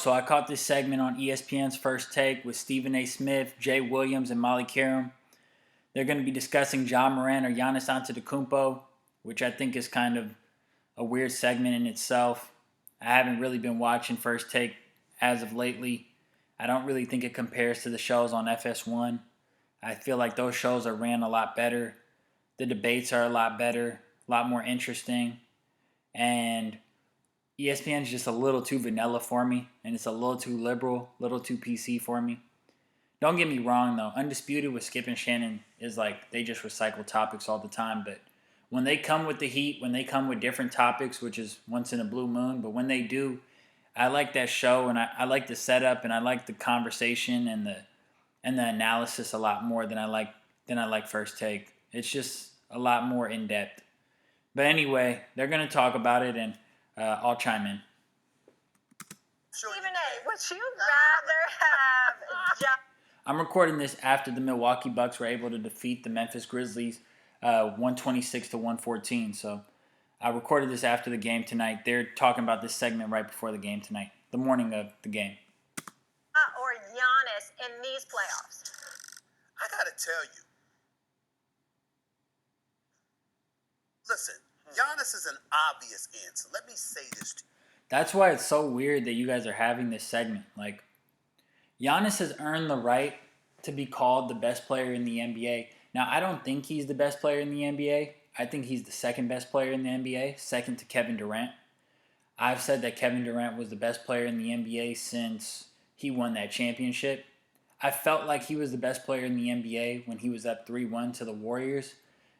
So I caught this segment on ESPN's First Take with Stephen A. Smith, Jay Williams, and Molly Karam. They're going to be discussing Ja Morant or Giannis Antetokounmpo, which I think is kind of a weird segment in itself. I haven't really been watching First Take as of lately. I don't really think it compares to the shows on FS1. I feel like those shows are ran a lot better. The debates are a lot better, a lot more interesting. And ESPN is just a little too vanilla for me, and it's a little too liberal, a little too PC for me. Don't get me wrong, though. Undisputed with Skip and Shannon is like they just recycle topics all the time. But when they come with the heat, when they come with different topics, which is once in a blue moon, but when they do, I like that show, and I like the setup, and I like the conversation and the analysis a lot more than I like First Take. It's just a lot more in depth. But anyway, they're gonna talk about it, and I'll chime in. Stephen A., would you rather have I'm recording this after the Milwaukee Bucks were able to defeat the Memphis Grizzlies 126 to 114. So I recorded this after the game tonight. They're talking about this segment right before the game tonight, the morning of the game. or Giannis in these playoffs? I gotta tell you. Listen, Giannis is an obvious answer. Let me say this to you. That's why it's so weird that you guys are having this segment. Like, Giannis has earned the right to be called the best player in the NBA. Now, I don't think he's the best player in the NBA. I think he's the second best player in the NBA, second to Kevin Durant. I've said that Kevin Durant was the best player in the NBA since he won that championship. I felt like he was the best player in the NBA when he was up 3-1 to the Warriors,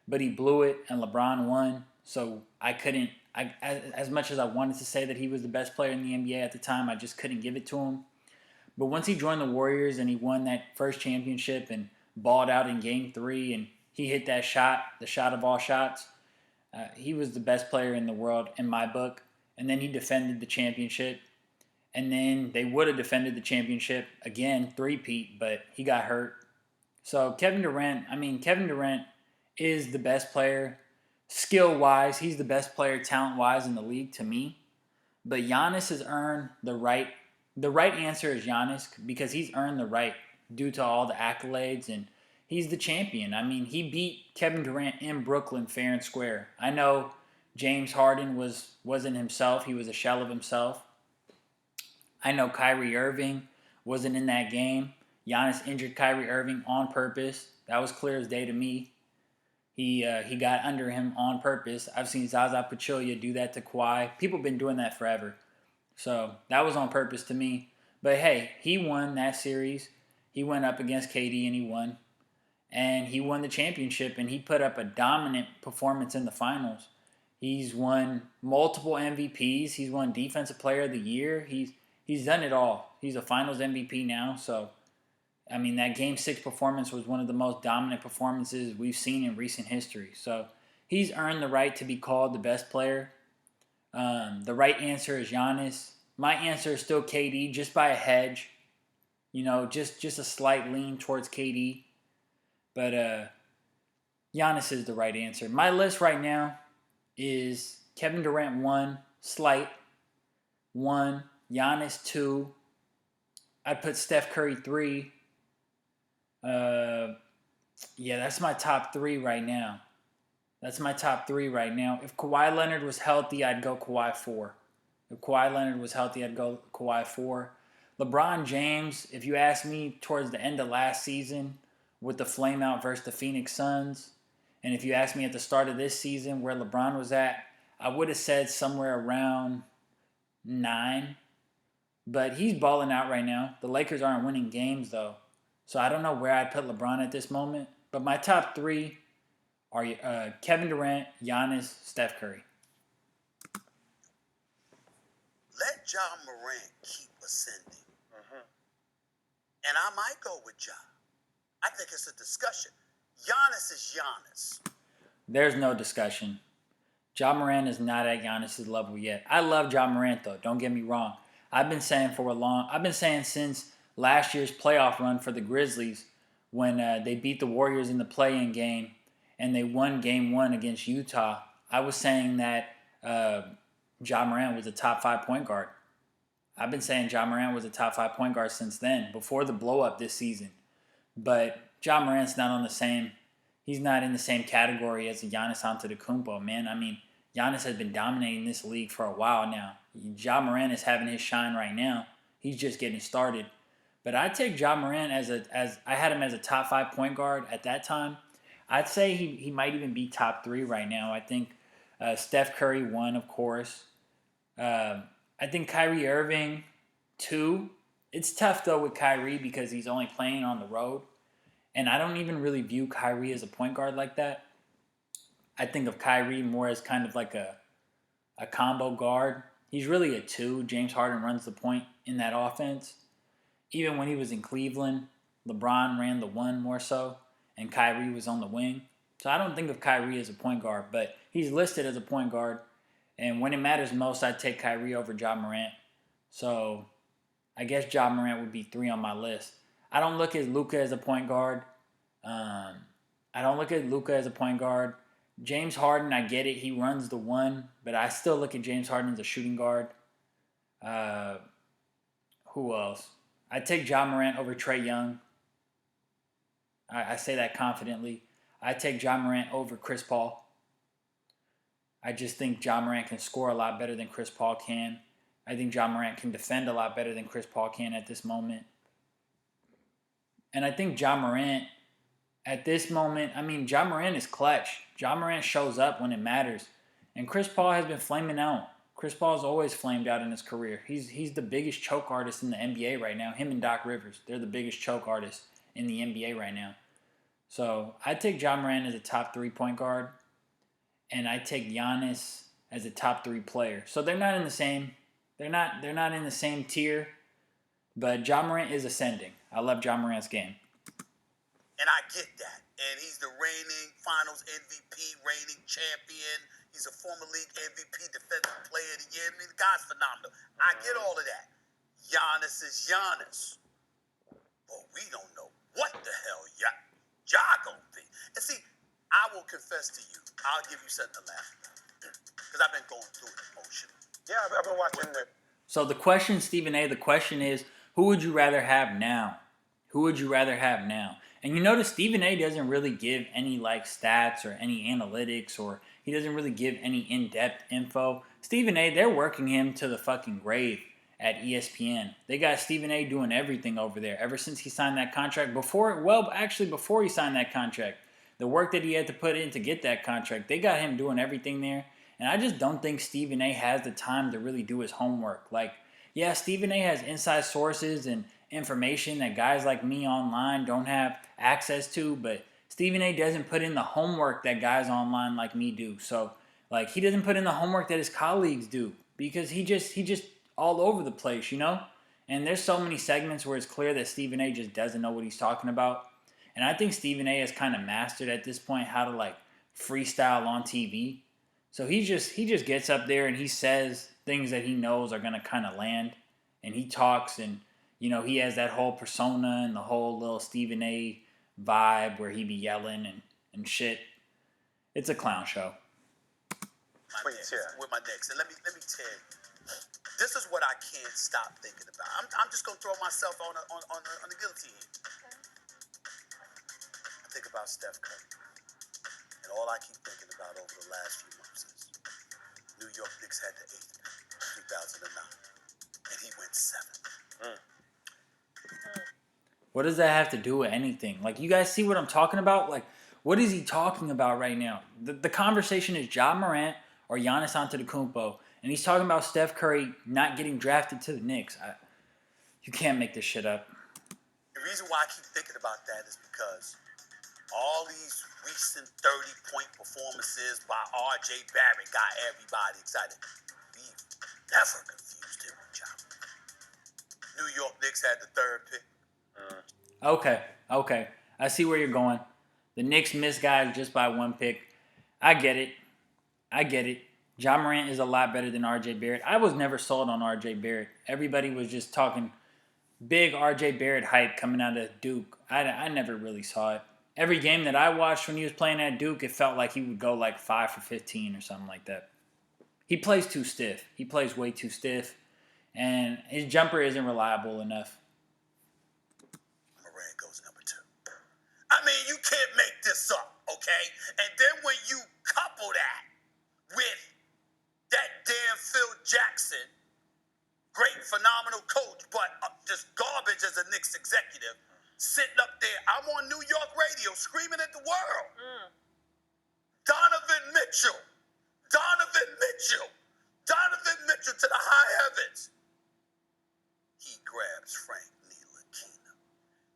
but he blew it and LeBron won. So I couldn't, as much as I wanted to say that he was the best player in the NBA at the time, I just couldn't give it to him. But once he joined the Warriors and he won that first championship and balled out in Game 3 and he hit that shot, the shot of all shots, he was the best player in the world in my book. And then he defended the championship. And then they would have defended the championship again, three-peat, but he got hurt. So Kevin Durant is the best player skill-wise. He's the best player talent-wise in the league to me. But Giannis has earned the right. The right answer is Giannis because he's earned the right due to all the accolades, and he's the champion. I mean, he beat Kevin Durant in Brooklyn fair and square. I know James Harden wasn't himself. He was a shell of himself. I know Kyrie Irving wasn't in that game. Giannis injured Kyrie Irving on purpose. That was clear as day to me. He got under him on purpose. I've seen Zaza Pachulia do that to Kawhi. People have been doing that forever. So that was on purpose to me. But hey, he won that series. He went up against KD and he won. And he won the championship and he put up a dominant performance in the finals. He's won multiple MVPs. He's won Defensive Player of the Year. He's done it all. He's a Finals MVP now. So, I mean, that Game 6 performance was one of the most dominant performances we've seen in recent history. So, he's earned the right to be called the best player. The right answer is Giannis. My answer is still KD, just by a hedge. You know, just a slight lean towards KD. But Giannis is the right answer. My list right now is Kevin Durant 1, slight 1, Giannis 2. I'd put Steph Curry 3. Yeah, that's my top 3 right now. If Kawhi Leonard was healthy, I'd go Kawhi 4. If Kawhi Leonard was healthy, I'd go Kawhi 4. LeBron James, if you ask me, towards the end of last season with the flame out versus the Phoenix Suns, and if you ask me at the start of this season where LeBron was at, I would have said somewhere around 9. But he's balling out right now. The Lakers aren't winning games, though. So I don't know where I'd put LeBron at this moment. But my top 3 are Kevin Durant, Giannis, Steph Curry. Let Ja Morant keep ascending. And I might go with Ja. I think it's a discussion. Giannis is Giannis. There's no discussion. Ja Morant is not at Giannis' level yet. I love Ja Morant, though. Don't get me wrong. I've been saying since last year's playoff run for the Grizzlies when they beat the Warriors in the play-in game and they won Game 1 against Utah. I was saying that Ja Morant was a top 5 point guard. I've been saying Ja Morant was a top 5 point guard since then, before the blow up this season. But Ja Morant's not on the same. He's not in the same category as a Giannis Antetokounmpo, man. I mean, Giannis has been dominating this league for a while now. Ja Morant is having his shine right now. He's just getting started. But I'd take Ja Morant as I had him as a top 5 point guard at that time. I'd say he might even be top 3 right now. I think Steph Curry 1, of course. I think Kyrie Irving 2. It's tough though with Kyrie because he's only playing on the road. And I don't even really view Kyrie as a point guard like that. I think of Kyrie more as kind of like a combo guard. He's really a 2. James Harden runs the point in that offense. Even when he was in Cleveland, LeBron ran the 1 more so, and Kyrie was on the wing. So I don't think of Kyrie as a point guard, but he's listed as a point guard. And when it matters most, I take Kyrie over Ja Morant. So I guess Ja Morant would be 3 on my list. I don't look at Luka as a point guard. James Harden, I get it. He runs the 1, but I still look at James Harden as a shooting guard. Who else? I take Ja Morant over Trae Young. I say that confidently. I take Ja Morant over Chris Paul. I just think Ja Morant can score a lot better than Chris Paul can. I think Ja Morant can defend a lot better than Chris Paul can at this moment. And I think Ja Morant, at this moment, I mean, Ja Morant is clutch. Ja Morant shows up when it matters. And Chris Paul has been flaming out. Chris Paul's always flamed out in his career. He's the biggest choke artist in the NBA right now. Him and Doc Rivers, they're the biggest choke artists in the NBA right now. So I take Ja Morant as a top 3 point guard, and I take Giannis as a top 3 player. So they're not in the same. They're not in the same tier. But Ja Morant is ascending. I love Ja Morant's game. And I get that. And he's the reigning Finals MVP, reigning champion. He's a former league MVP, defensive player of the year. I mean, the guy's phenomenal. I get all of that. Giannis is Giannis. But we don't know what the hell Ja gonna be. And see, I will confess to you, I'll give you something to laugh about. Because I've been going through it emotionally. Yeah, I've been watching it. So the question, Stephen A., the question is, who would you rather have now? Who would you rather have now? And you notice Stephen A. doesn't really give any like stats or any analytics, or he doesn't really give any in-depth info. Stephen A., they're working him to the fucking grave at ESPN. They got Stephen A. doing everything over there ever since he signed that contract. Before he signed that contract, the work that he had to put in to get that contract, they got him doing everything there. And I just don't think Stephen A. has the time to really do his homework. Like, yeah, Stephen A. has inside sources and information that guys like me online don't have access to, but Stephen A. doesn't put in the homework that guys online like me do. So, like, he doesn't put in the homework that his colleagues do because he just all over the place, you know? And there's so many segments where it's clear that Stephen A. just doesn't know what he's talking about. And I think Stephen A. has kind of mastered at this point how to like freestyle on TV. So he just gets up there and he says things that he knows are gonna kind of land, and he talks, and you know he has that whole persona and the whole little Stephen A. vibe where he be yelling and shit. It's a clown show. With my Knicks, and let me tell you, this is what I can't stop thinking about. I'm just gonna throw myself on the guillotine. I think about Steph Curry, and all I keep thinking about over the last few months is New York Knicks had the 8th pick, 2009, and he went 7th. What does that have to do with anything? Like, you guys see what I'm talking about? Like, what is he talking about right now? The conversation is Ja Morant or Giannis Antetokounmpo, and he's talking about Steph Curry not getting drafted to the Knicks. You can't make this shit up. The reason why I keep thinking about that is because all these recent 30-point performances by R.J. Barrett got everybody excited. We've never confused him with Ja. New York Knicks had the 3rd pick. Okay. I see where you're going. The Knicks missed guys just by 1 pick. I get it. Ja Morant is a lot better than R.J. Barrett. I was never sold on R.J. Barrett. Everybody was just talking big R.J. Barrett hype coming out of Duke. I never really saw it. Every game that I watched when he was playing at Duke, it felt like he would go like 5 for 15 or something like that. He plays too stiff. He plays way too stiff. and his jumper isn't reliable enough. Morant goes number 2. I mean, you can't make this up, okay? And then when you couple that with that damn Phil Jackson, great, phenomenal coach, but just garbage as a Knicks executive, sitting up there, I'm on New York radio screaming at the world. Donovan Mitchell to the high heavens. He grabs Frank Ntilikina.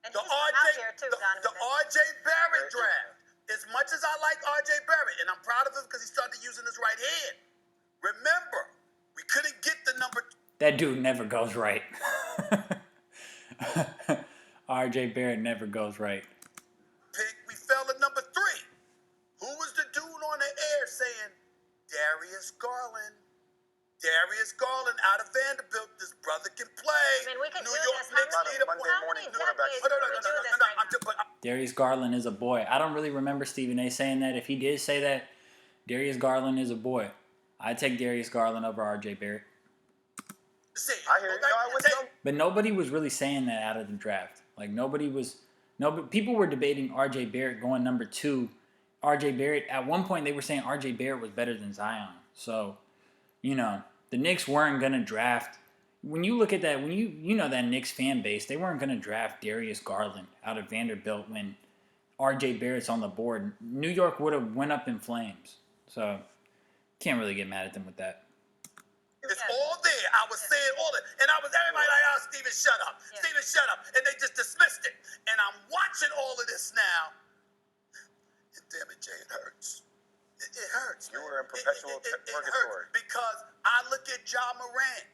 And The he's out here too, the Donovan. R.J. Barrett draft. As much as I like R.J. Barrett, and I'm proud of him because he started using his right hand, remember, we couldn't get the number. That dude never goes right. R.J. Barrett never goes right. Pick. We fell at number 3. Who was the dude on the air saying, Darius Garland out of Vanderbilt, this brother can play. I mean, we can New do York this. Knicks need a How many decades No, can we do this right now? Darius Garland is a boy. I don't really remember Stephen A. saying that. If he did say that, Darius Garland is a boy. I'd take Darius Garland over R.J. Barrett. See, I hear you. No, I wouldn't know. But nobody was really saying that out of the draft. Like, people were debating R.J. Barrett going number 2. R.J. Barrett, at one point they were saying R.J. Barrett was better than Zion. So, the Knicks weren't going to draft. When you look at that, when you know that Knicks fan base, they weren't going to draft Darius Garland out of Vanderbilt when R.J. Barrett's on the board. New York would have went up in flames. So, can't really get mad at them with that. It's all there. I was saying all that. And everybody like, oh, Steven, shut up. Yeah. Steven, shut up. And they just dismissed it. And I'm watching all of this now. And damn it, Jay, it hurts. It hurts. You were in perpetual it purgatory. hurts because I look at John Morant.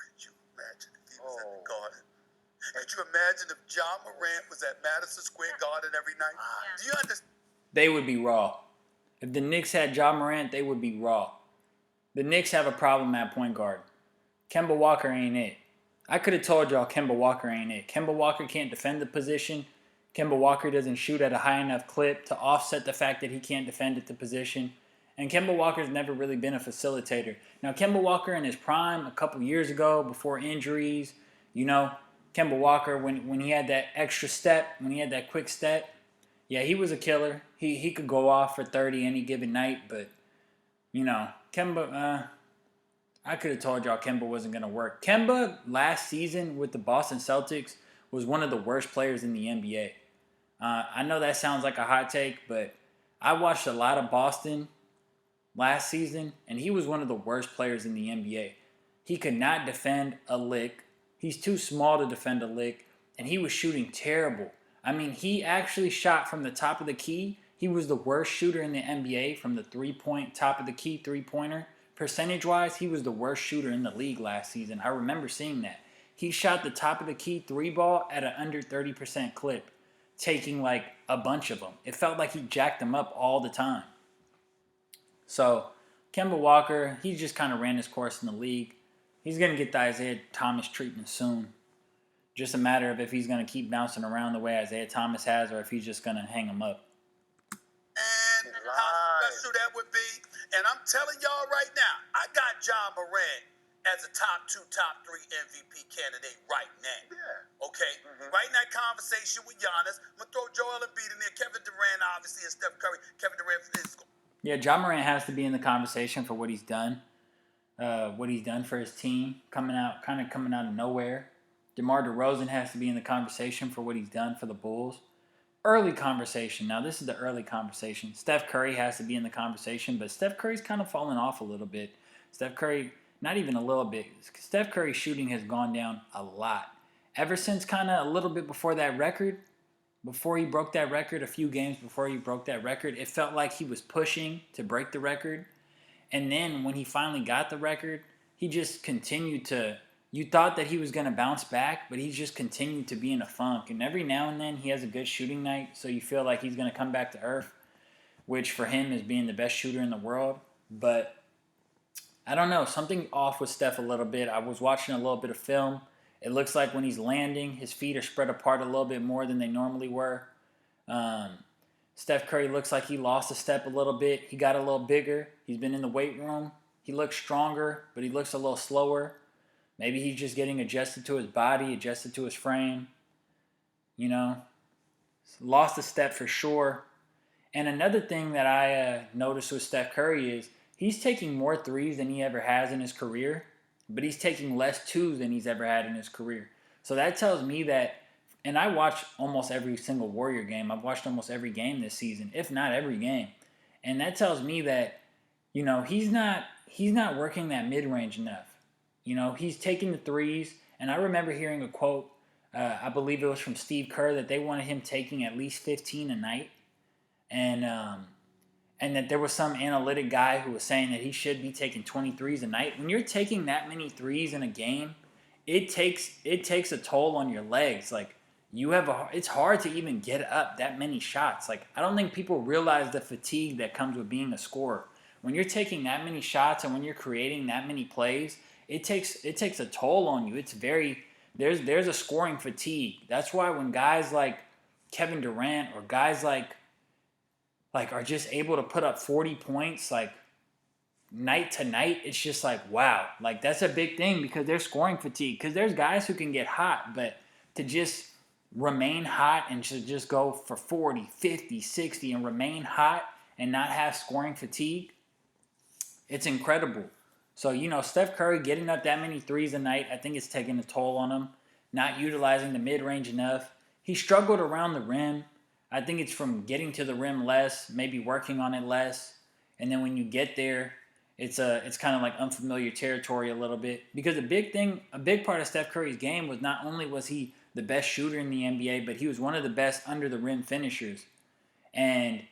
Could you imagine if he was at the Garden? Could you imagine if John Morant was at Madison Square Garden every night? Yeah. Do you understand? They would be raw. If the Knicks had John Morant, they would be raw. The Knicks have a problem at point guard. Kemba Walker ain't it. I could have told y'all Kemba Walker ain't it. Kemba Walker can't defend the position. Kemba Walker doesn't shoot at a high enough clip to offset the fact that he can't defend at the position. And Kemba Walker's never really been a facilitator. Now, Kemba Walker in his prime a couple years ago, before injuries, Kemba Walker, when he had that extra step, when he had that quick step, yeah, he was a killer. He could go off for 30 any given night, but, Kemba, I could have told y'all Kemba wasn't going to work. Kemba, last season with the Boston Celtics, was one of the worst players in the NBA. I know that sounds like a hot take, but I watched a lot of Boston last season, and he was one of the worst players in the NBA. He could not defend a lick. He's too small to defend a lick, and he was shooting terrible. I mean, he actually shot from the top of the key. He was the worst shooter in the NBA from the three-point, top of the key three-pointer. Percentage-wise, he was the worst shooter in the league last season. I remember seeing that. He shot the top of the key three ball at an under 30% clip, taking like a bunch of them. It felt like he jacked them up all the time. So, Kemba Walker, he just kind of ran his course in the league. He's going to get the Isaiah Thomas treatment soon. Just a matter of if he's going to keep bouncing around the way Isaiah Thomas has or if he's just going to hang him up. And how special that would be. And I'm telling y'all right now, I got John Morant as a top 2, top 3 MVP candidate right now. Yeah. Okay? Mm-hmm. Right in that conversation with Giannis. I'm going to throw Joel Embiid in there. Kevin Durant, obviously, and Steph Curry. Kevin Durant is... Yeah, John Morant has to be in the conversation for what he's done. What he's done for his team, coming out of nowhere. DeMar DeRozan has to be in the conversation for what he's done for the Bulls. Early conversation. Now, this is the early conversation. Steph Curry has to be in the conversation, but Steph Curry's kind of fallen off a little bit. Steph Curry, not even a little bit. Steph Curry's shooting has gone down a lot. Ever since kind of a little bit before that record, before he broke that record, a few games before he broke that record, it felt like he was pushing to break the record. And then when he finally got the record, he just continued to... You thought that he was going to bounce back, but he's just continued to be in a funk. And every now and then he has a good shooting night, so you feel like he's going to come back to earth, which for him is being the best shooter in the world. But I don't know, something off with Steph a little bit. I was watching a little bit of film. It looks like when he's landing, his feet are spread apart a little bit more than they normally were. Steph Curry looks like he lost a step a little bit. He got a little bigger. He's been in the weight room. He looks stronger, but he looks a little slower. Maybe he's just getting adjusted to his body, adjusted to his frame. You know, lost a step for sure. And another thing that I noticed with Steph Curry is he's taking more threes than he ever has in his career, but he's taking less twos than he's ever had in his career. So that tells me that, and I watch almost every single Warrior game. I've watched almost every game this season, if not every game. And that tells me that, he's not working that mid-range enough. He's taking the threes, and I remember hearing a quote, I believe it was from Steve Kerr, that they wanted him taking at least 15 a night. And that there was some analytic guy who was saying that he should be taking 23s a night. When you're taking that many threes in a game, it takes a toll on your legs. Like it's hard to even get up that many shots. Like I don't think people realize the fatigue that comes with being a scorer. When you're taking that many shots and when you're creating that many plays, it takes a toll on you. It's there's a scoring fatigue. That's why when guys like Kevin Durant or guys like are just able to put up 40 points like night to night, it's just like, wow. Like that's a big thing because they're scoring fatigue. Because there's guys who can get hot, but to just remain hot and to just go for 40, 50, 60 and remain hot and not have scoring fatigue, it's incredible. So, Steph Curry getting up that many threes a night, I think it's taking a toll on him. Not utilizing the mid-range enough. He struggled around the rim. I think it's from getting to the rim less, maybe working on it less, and then when you get there, it's kind of like unfamiliar territory a little bit. Because a big part of Steph Curry's game was not only was he the best shooter in the NBA, but he was one of the best under the rim finishers, and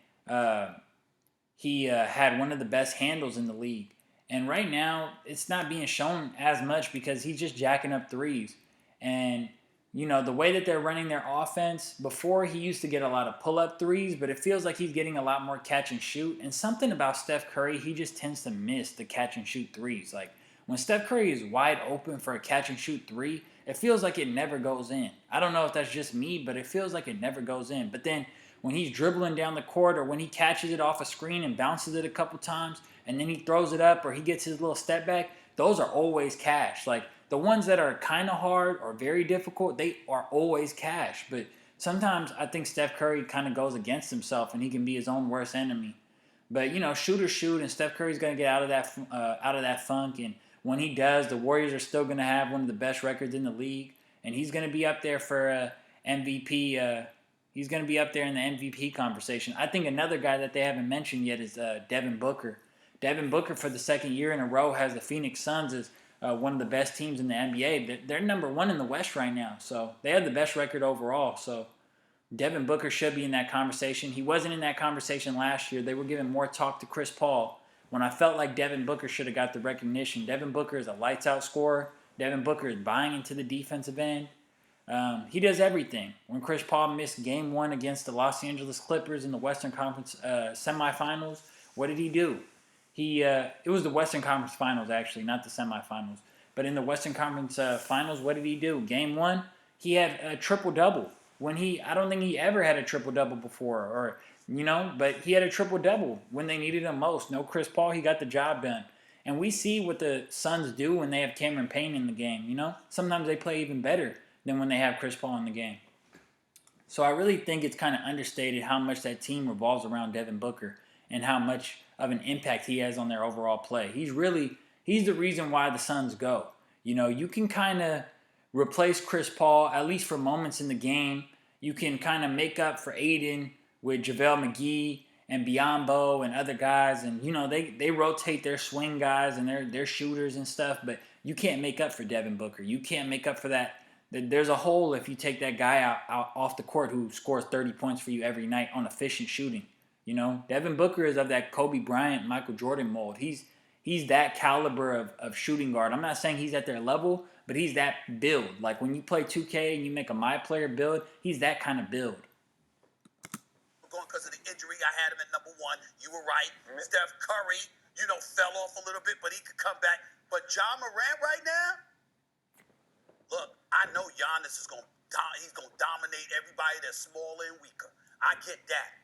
he had one of the best handles in the league. And right now, it's not being shown as much because he's just jacking up threes, and the way that they're running their offense, before he used to get a lot of pull-up threes, but it feels like he's getting a lot more catch and shoot. And something about Steph Curry, he just tends to miss the catch and shoot threes. Like when Steph Curry is wide open for a catch and shoot three, it feels like it never goes in. I don't know if that's just me, but it feels like it never goes in. But then when he's dribbling down the court or when he catches it off a screen and bounces it a couple times and then he throws it up or he gets his little step back, those are always cash. Like the ones that are kind of hard or very difficult, they are always cash. But sometimes I think Steph Curry kind of goes against himself and he can be his own worst enemy. But shooters shoot, and Steph Curry's going to get out of that funk. And when he does, the Warriors are still going to have one of the best records in the league, and he's going to be up there for MVP. He's going to be up there in the MVP conversation. I think another guy that they haven't mentioned yet is Devin Booker. Devin Booker, for the second year in a row, has the Phoenix Suns as one of the best teams in the NBA. They're number one in the West right now, so they have the best record overall. So Devin Booker should be in that conversation. He wasn't in that conversation last year. They were giving more talk to Chris Paul when I felt like Devin Booker should have got the recognition. Devin Booker is a lights-out scorer. Devin Booker is buying into the defensive end. He does everything. When Chris Paul missed Game 1 against the Los Angeles Clippers in the Western Conference semifinals, what did he do? It was the Western Conference Finals, actually, not the semifinals. But in the Western Conference Finals, what did he do? Game 1, he had a triple-double. I don't think he ever had a triple-double before, but he had a triple-double when they needed him most. No Chris Paul, he got the job done. And we see what the Suns do when they have Cameron Payne in the game, Sometimes they play even better than when they have Chris Paul in the game. So I really think it's kind of understated how much that team revolves around Devin Booker and how much of an impact he has on their overall play. He's the reason why the Suns go. You can kind of replace Chris Paul, at least for moments in the game. You can kind of make up for Aiden with JaVale McGee and Biyombo and other guys. And, they rotate their swing guys and their shooters and stuff. But you can't make up for Devin Booker. You can't make up for that. There's a hole if you take that guy out off the court who scores 30 points for you every night on efficient shooting. Devin Booker is of that Kobe Bryant, Michael Jordan mold. He's that caliber of shooting guard. I'm not saying he's at their level, but he's that build. Like when you play 2K and you make a My Player build, he's that kind of build. Going because of the injury, I had him at number 1. You were right. Steph Curry, fell off a little bit, but he could come back. But Ja Morant right now, look, I know Giannis is going to dominate everybody that's smaller and weaker. I get that.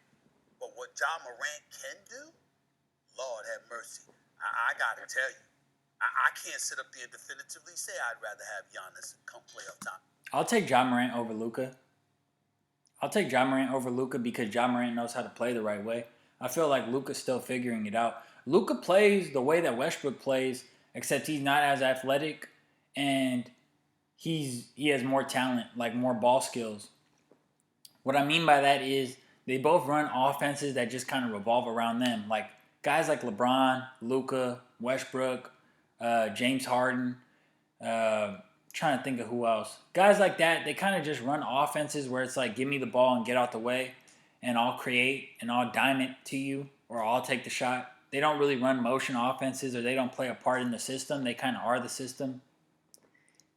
But what Ja Morant can do, Lord have mercy. I got to tell you, I can't sit up there and definitively say I'd rather have Giannis come play up top. I'll take Ja Morant over Luka. I'll take Ja Morant over Luka because Ja Morant knows how to play the right way. I feel like Luka's still figuring it out. Luka plays the way that Westbrook plays, except he's not as athletic and he has more talent, like more ball skills. What I mean by that is they both run offenses that just kind of revolve around them. Like guys like LeBron, Luka, Westbrook, James Harden, trying to think of who else. Guys like that, they kind of just run offenses where it's like, give me the ball and get out the way, and I'll create and I'll dime it to you, or I'll take the shot. They don't really run motion offenses, or they don't play a part in the system. They kind of are the system.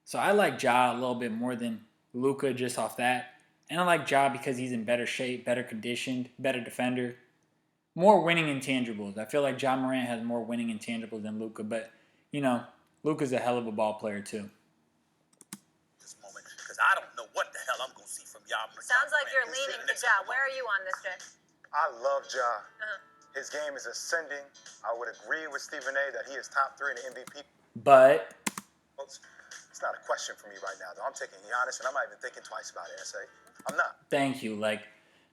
So I like Ja a little bit more than Luka just off that. And I like Ja because he's in better shape, better conditioned, better defender. More winning intangibles. I feel like Ja Morant has more winning intangibles than Luka, but, you know, Luka's a hell of a ball player too. This moment, because I don't know what the hell I'm going to see from Ja. Sounds like you're leaning to Ja. Where are you on this, Jay? I love Ja. His game is ascending. I would agree with Stephen A. that he is top 3 in the MVP. But It's not a question for me right now, though. I'm taking Giannis, and I'm not even thinking twice about it, SA. I'm not. thank you. Like,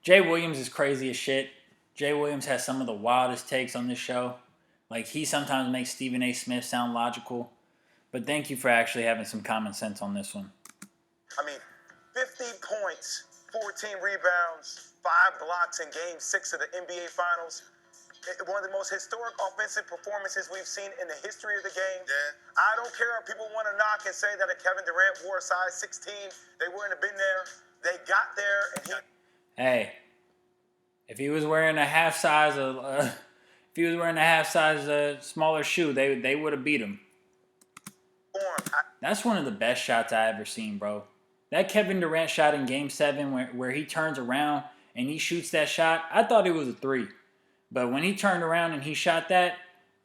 Jay Williams is crazy as shit. Jay Williams has some of the wildest takes on this show. Like, he sometimes makes Stephen A. Smith sound logical. But thank you for actually having some common sense on this one. I mean, 50 points, 14 rebounds, 5 blocks in Game 6 of the NBA Finals. One of the most historic offensive performances we've seen in the history of the game. Yeah. I don't care if people want to knock and say that if Kevin Durant wore a size 16, they wouldn't have been there. They got there, and he... Hey, if he was wearing a half size smaller shoe, they would have beat him. That's one of the best shots I ever seen, bro. That Kevin Durant shot in Game 7 where he turns around and he shoots that shot, I thought it was a 3. But when he turned around and he shot that,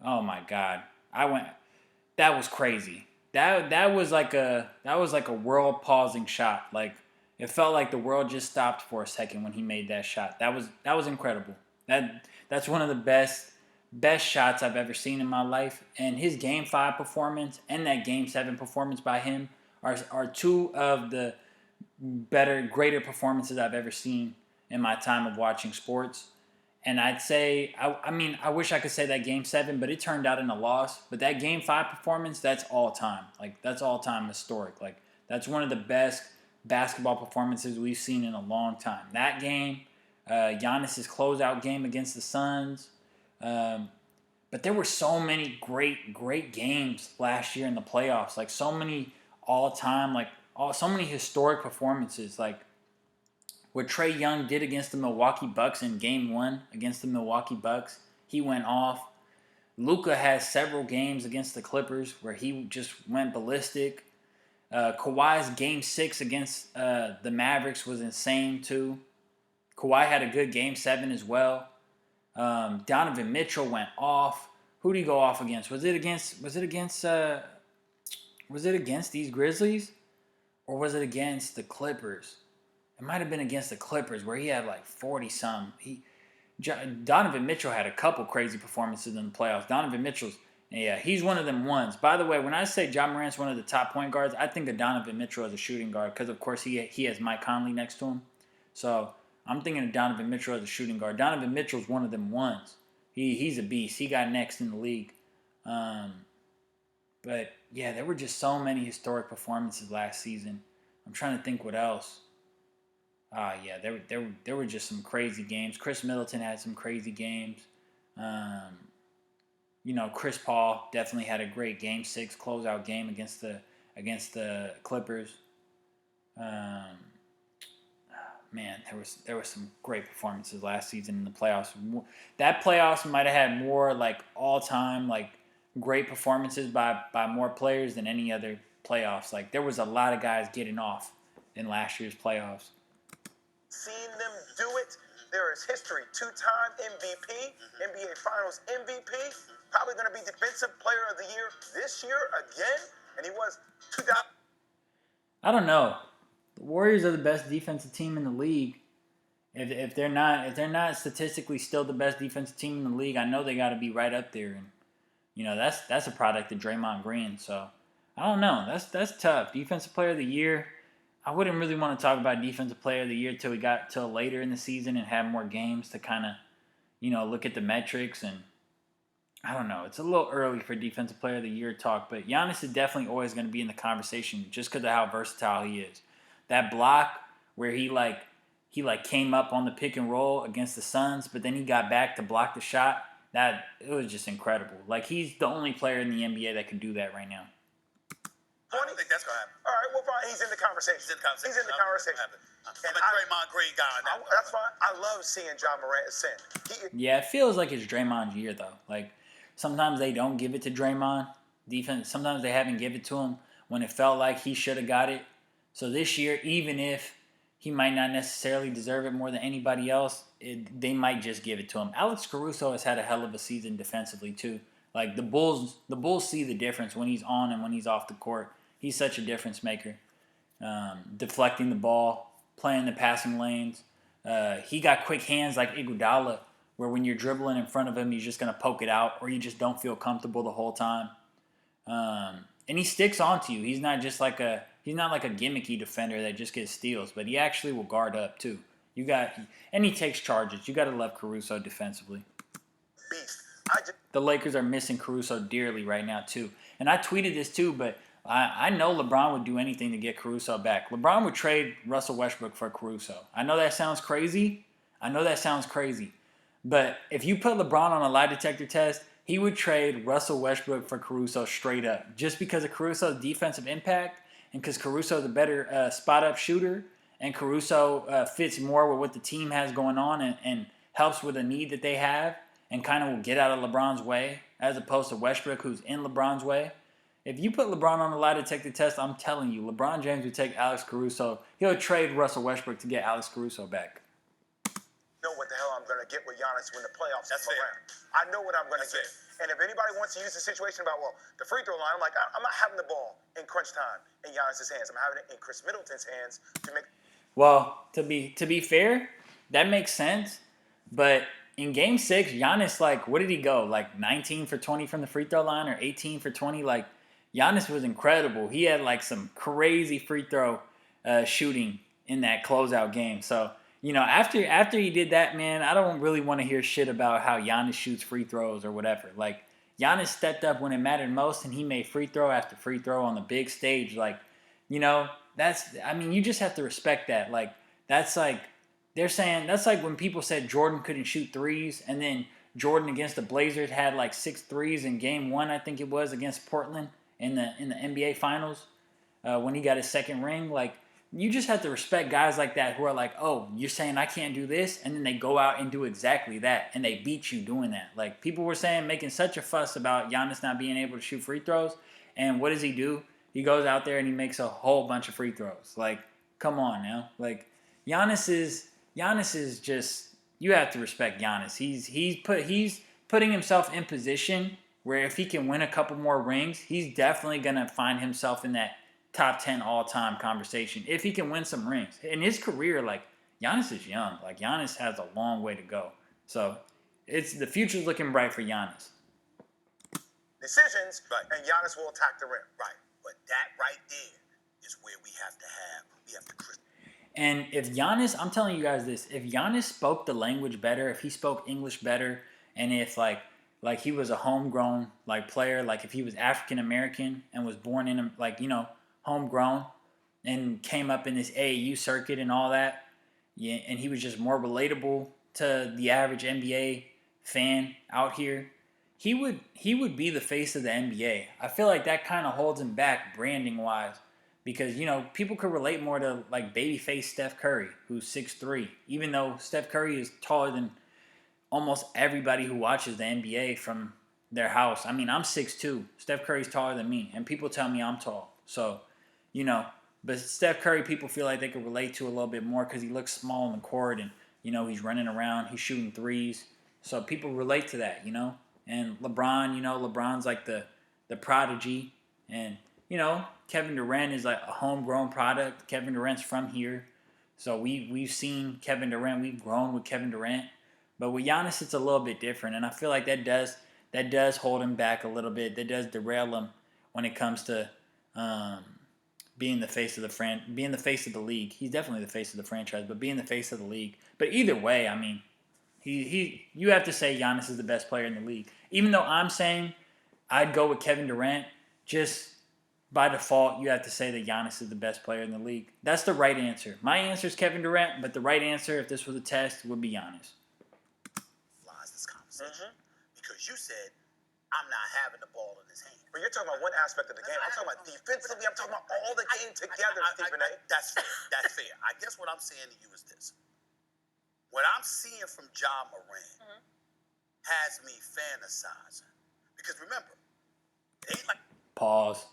oh my God. That was crazy. That was like a world pausing shot. Like, it felt like the world just stopped for a second when he made that shot. That was incredible. That's one of the best shots I've ever seen in my life. And his Game 5 performance and that Game 7 performance by him are two of the greater performances I've ever seen in my time of watching sports. And I'd say, I wish I could say that Game 7, but it turned out in a loss. But that Game 5 performance, that's all time. Like, that's all time historic. Like, that's one of the best basketball performances we've seen in a long time. That game, Giannis' closeout game against the Suns. But there were so many great games last year in the playoffs. Like, so many all-time, so many historic performances. Like, what Trae Young did against the Milwaukee Bucks in Game 1 against the Milwaukee Bucks, he went off. Luka has several games against the Clippers where he just went ballistic. Kawhi's Game 6 against the Mavericks was insane too. Kawhi had a good Game 7 as well. Donovan Mitchell went off. Who did he go off against? Was it against these Grizzlies? Or was it against the Clippers? It might have been against the Clippers where he had like 40-some. Donovan Mitchell had a couple crazy performances in the playoffs. Donovan Mitchell's, yeah, he's one of them ones. By the way, when I say Ja Morant's one of the top point guards, I think of Donovan Mitchell as a shooting guard because, of course, he has Mike Conley next to him. So I'm thinking of Donovan Mitchell as a shooting guard. Donovan Mitchell's one of them ones. He's a beast. He got next in the league. But, yeah, there were just so many historic performances last season. I'm trying to think what else. Yeah, there were just some crazy games. Chris Middleton had some crazy games. Chris Paul definitely had a great Game 6 closeout game against the Clippers. Man, there was some great performances last season in the playoffs. That playoffs might have had more like all-time like great performances by more players than any other playoffs. Like, there was a lot of guys getting off in last year's playoffs. Seen them do it. There is history. 2-time MVP, NBA Finals MVP, probably going to be Defensive Player of the Year this year again, and he was 2000. I don't know. The Warriors are the best defensive team in the league. If they're not statistically still the best defensive team in the league, I know they got to be right up there. that's a product of Draymond Green. So I don't know. That's tough. Defensive Player of the Year. I wouldn't really want to talk about Defensive Player of the Year till we got till later in the season and have more games to kind of look at the metrics. And I don't know. It's a little early for Defensive Player of the Year talk, but Giannis is definitely always going to be in the conversation just because of how versatile he is. That block where he came up on the pick and roll against the Suns, but then he got back to block the shot. It was just incredible. Like, he's the only player in the NBA that can do that right now. I don't think that's going to happen. All right, well, fine. He's in the conversation. He's in the conversation. He's in the conversation. I'm a Draymond Green guy on that. That's fine. I love seeing John Morant ascend. Yeah, it feels like it's Draymond's year, though. Like, sometimes they don't give it to Draymond. Defense. Sometimes they haven't given it to him when it felt like he should have got it. So this year, even if he might not necessarily deserve it more than anybody else, they might just give it to him. Alex Caruso has had a hell of a season defensively, too. Like, the Bulls see the difference when he's on and when he's off the court. He's such a difference maker. Deflecting the ball, playing the passing lanes. He got quick hands like Iguodala, where when you're dribbling in front of him, he's just going to poke it out, or you just don't feel comfortable the whole time. And he sticks onto you. He's not like a gimmicky defender that just gets steals, but he actually will guard up too. And he takes charges. You got to love Caruso defensively. Beast. The Lakers are missing Caruso dearly right now too. And I tweeted this too, but I know LeBron would do anything to get Caruso back. LeBron would trade Russell Westbrook for Caruso. I know that sounds crazy. But if you put LeBron on a lie detector test, he would trade Russell Westbrook for Caruso straight up. Just because of Caruso's defensive impact and because Caruso's a better spot-up shooter and Caruso fits more with what the team has going on and helps with a need that they have and kind of will get out of LeBron's way as opposed to Westbrook, who's in LeBron's way. If you put LeBron on the lie detector test, I'm telling you, LeBron James would take Alex Caruso. He'll trade Russell Westbrook to get Alex Caruso back. Know what the hell I'm going to get with Giannis when the playoffs That's come fair. around. I know what I'm going to get. Fair. And if anybody wants to use the situation about, the free throw line, I'm like, I'm not having the ball in crunch time in Giannis' hands. I'm having it in Chris Middleton's hands to make. Well, to be fair, that makes sense. But in Game 6, Giannis, what did he go? 19 for 20 from the free throw line or 18 for 20? Giannis was incredible. He had some crazy free throw shooting in that closeout game. So, after he did that, man, I don't really want to hear shit about how Giannis shoots free throws or whatever. Giannis stepped up when it mattered most, and he made free throw after free throw on the big stage. You just have to respect that. They're saying, that's like when people said Jordan couldn't shoot threes, and then Jordan against the Blazers had 6 threes in Game 1, I think it was, against Portland in the NBA Finals when he got his second ring. You just have to respect guys like that who are oh, you're saying I can't do this, and then they go out and do exactly that, and they beat you doing that. People were saying, making such a fuss about Giannis not being able to shoot free throws, and what does he do? He goes out there and he makes a whole bunch of free throws. Come on now. Giannis is just, you have to respect Giannis. He's putting himself in position where if he can win a couple more rings, he's definitely going to find himself in that top 10 all-time conversation if he can win some rings. In his career, Giannis is young. Giannis has a long way to go. So, the future's looking bright for Giannis. Decisions, Right. and Giannis will attack the rim. Right. But that right there is where we have to And if Giannis, I'm telling you guys this, if Giannis spoke the language better, if he spoke English better, and if he was a homegrown player, if he was African American and was born in homegrown and came up in this AAU circuit and all that, yeah, and he was just more relatable to the average NBA fan out here, he would be the face of the NBA. I feel like that kind of holds him back branding wise. Because, people could relate more to, babyface Steph Curry, who's 6'3", even though Steph Curry is taller than almost everybody who watches the NBA from their house. I mean, I'm 6'2". Steph Curry's taller than me, and people tell me I'm tall. So, but Steph Curry, people feel like they could relate to a little bit more because he looks small on the court and, he's running around, he's shooting threes. So people relate to that, And LeBron, LeBron's the prodigy, and Kevin Durant is a homegrown product. Kevin Durant's from here. So we've seen Kevin Durant. We've grown with Kevin Durant. But with Giannis, it's a little bit different. And I feel like that that does hold him back a little bit. That does derail him when it comes to being the face of the league. He's definitely the face of the franchise, but being the face of the league. But either way, I mean, you have to say Giannis is the best player in the league. Even though I'm saying I'd go with Kevin Durant, just by default, you have to say that Giannis is the best player in the league. That's the right answer. My answer is Kevin Durant, but the right answer, if this was a test, would be Giannis. This conversation because you said I'm not having the ball in his hand. But you're talking about one aspect of the game. I'm talking about defensively. I'm talking about all the game together, Stephen A. That's fair. That's fair. I guess what I'm saying to you is this. What I'm seeing from Ja Morant has me fantasizing. Because remember, it ain't like Pause.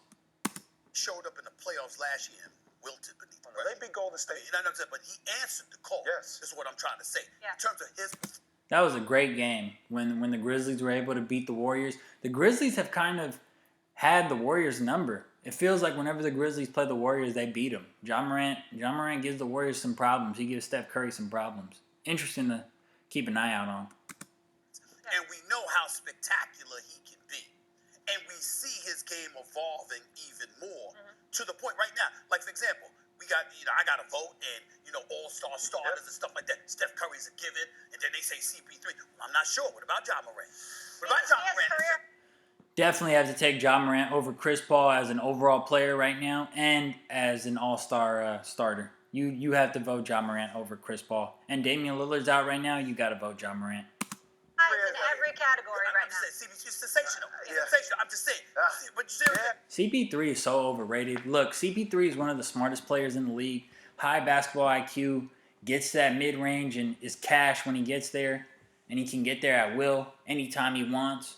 he showed up in the playoffs last year and wilted beneath the They beat Golden State. You know what I'm saying? But he answered the call. Yes. This is what I'm trying to say. Yeah. In terms of his... That was a great game when the Grizzlies were able to beat the Warriors. The Grizzlies have kind of had the Warriors' number. It feels like whenever the Grizzlies play the Warriors, they beat them. John Morant gives the Warriors some problems. He gives Steph Curry some problems. Interesting to keep an eye out on. And we know how spectacular he can be. And we see his game evolving even more to the point right now. Like, for example, we got, I got a vote and, all-star starters and stuff like that. Steph Curry's a given, and then they say CP3. Well, I'm not sure. What about Ja Morant? What about Ja Morant? Definitely have to take Ja Morant over Chris Paul as an overall player right now and as an all-star starter. You have to vote Ja Morant over Chris Paul. And Damian Lillard's out right now. You got to vote Ja Morant. In every category right now. He's sensational. He's sensational. I'm just saying. But CP3 is so overrated. Look, CP3 is one of the smartest players in the league. High basketball IQ, gets that mid-range and is cash when he gets there. And he can get there at will anytime he wants.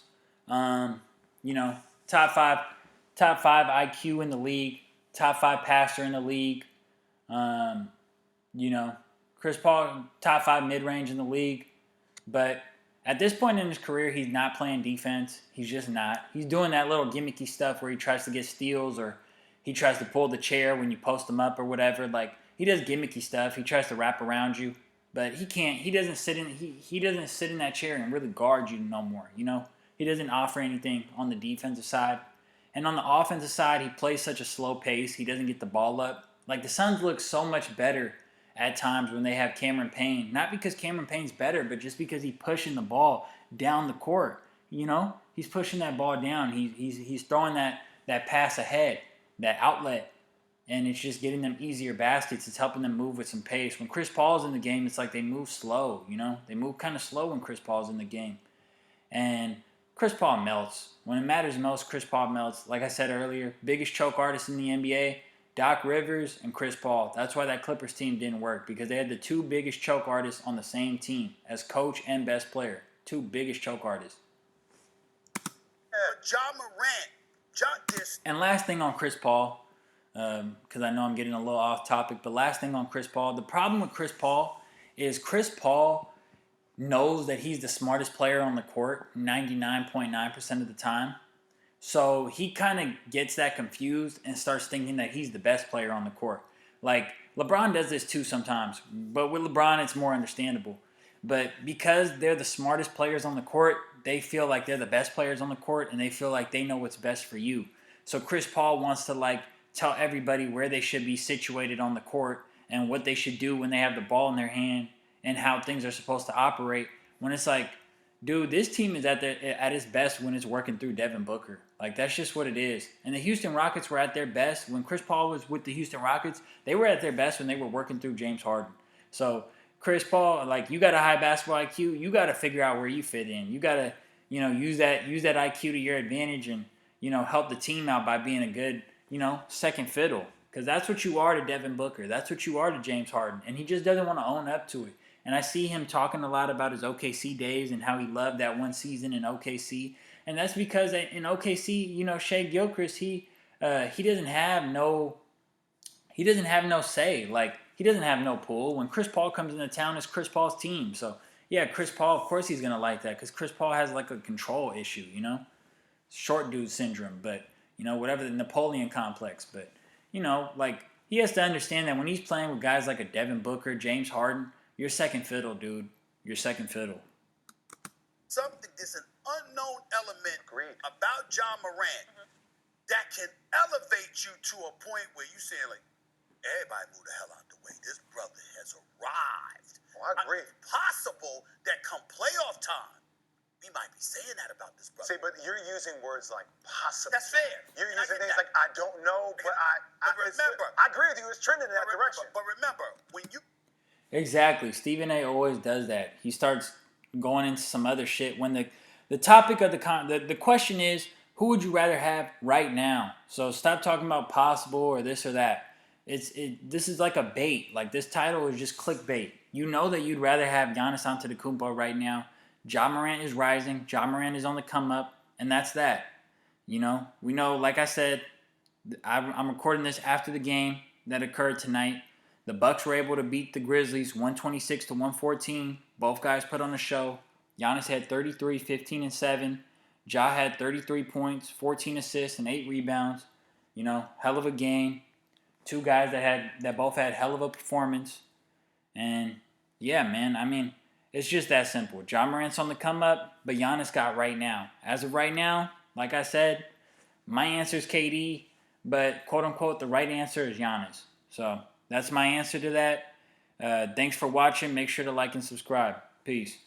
Top five IQ in the league. Top 5 passer in the league. Chris Paul, top 5 mid-range in the league. But at this point in his career, he's not playing defense. He's just not. He's doing that little gimmicky stuff where he tries to get steals or he tries to pull the chair when you post him up or whatever. Like, he does gimmicky stuff. He tries to wrap around you. But he can't. He doesn't sit in that chair and really guard you no more. He doesn't offer anything on the defensive side. And on the offensive side, he plays such a slow pace. He doesn't get the ball up. Like, the Suns look so much better at times when they have Cameron Payne. Not because Cameron Payne's better, but just because he's pushing the ball down the court. He's pushing that ball down. He's throwing that pass ahead, that outlet. And it's just getting them easier baskets. It's helping them move with some pace. When Chris Paul's in the game, it's like they move slow, They move kind of slow when Chris Paul's in the game. And Chris Paul melts. When it matters most, Chris Paul melts. Like I said earlier, biggest choke artist in the NBA, Doc Rivers and Chris Paul. That's why that Clippers team didn't work, because they had the 2 biggest choke artists on the same team as coach and best player. 2 biggest choke artists. Ja Morant, And last thing on Chris Paul, because I know I'm getting a little off topic, but last thing on Chris Paul. The problem with Chris Paul is Chris Paul knows that he's the smartest player on the court 99.9% of the time. So he kind of gets that confused and starts thinking that he's the best player on the court. Like, LeBron does this too sometimes, but with LeBron it's more understandable. But because they're the smartest players on the court, they feel like they're the best players on the court and they feel like they know what's best for you. So Chris Paul wants to tell everybody where they should be situated on the court and what they should do when they have the ball in their hand and how things are supposed to operate, when it's like, dude, this team is at its best when it's working through Devin Booker. Like, that's just what it is. And the Houston Rockets were at their best. When Chris Paul was with the Houston Rockets, they were at their best when they were working through James Harden. So Chris Paul, you got a high basketball IQ. You got to figure out where you fit in. You got to, use that IQ to your advantage and, help the team out by being a good, second fiddle. Because that's what you are to Devin Booker. That's what you are to James Harden. And he just doesn't want to own up to it. And I see him talking a lot about his OKC days and how he loved that one season in OKC. And that's because in OKC, Shea Gilchrist, he doesn't have no say. Like, he doesn't have no pull. When Chris Paul comes into town, it's Chris Paul's team. So, yeah, Chris Paul, of course he's going to like that because Chris Paul has a control issue, Short dude syndrome, but, whatever, the Napoleon complex. But, he has to understand that when he's playing with guys like a Devin Booker, James Harden, you're second fiddle, dude. You're second fiddle. Something isn't unknown element Agreed. about John Morant that can elevate you to a point where you say, like, everybody move the hell out the way. This brother has arrived. Oh, I agree. It's possible that come playoff time, we might be saying that about this brother. See, but you're using words like possible. That's fair. You're And I using get things that. like I don't know, but remember, I agree with you. It's trending in that direction. But remember, when you Exactly. Stephen A. always does that. He starts going into some other shit when the topic of the question is, who would you rather have right now? So stop talking about possible or this or that. This is like a bait. Like, this title is just clickbait. You know that you'd rather have Giannis Antetokounmpo right now. Ja Morant is rising. Ja Morant is on the come up, and that's that. You know, we know. Like I said, I'm recording this after the game that occurred tonight. The Bucks were able to beat the Grizzlies 126 to 114. Both guys put on a show. Giannis had 33, 15, and 7. Ja had 33 points, 14 assists, and 8 rebounds. You know, hell of a game. Two guys that both had hell of a performance. And yeah, man, I mean, it's just that simple. Ja Morant's on the come up, but Giannis got right now. As of right now, like I said, my answer is KD, but quote unquote, the right answer is Giannis. So that's my answer to that. Thanks for watching. Make sure to like and subscribe. Peace.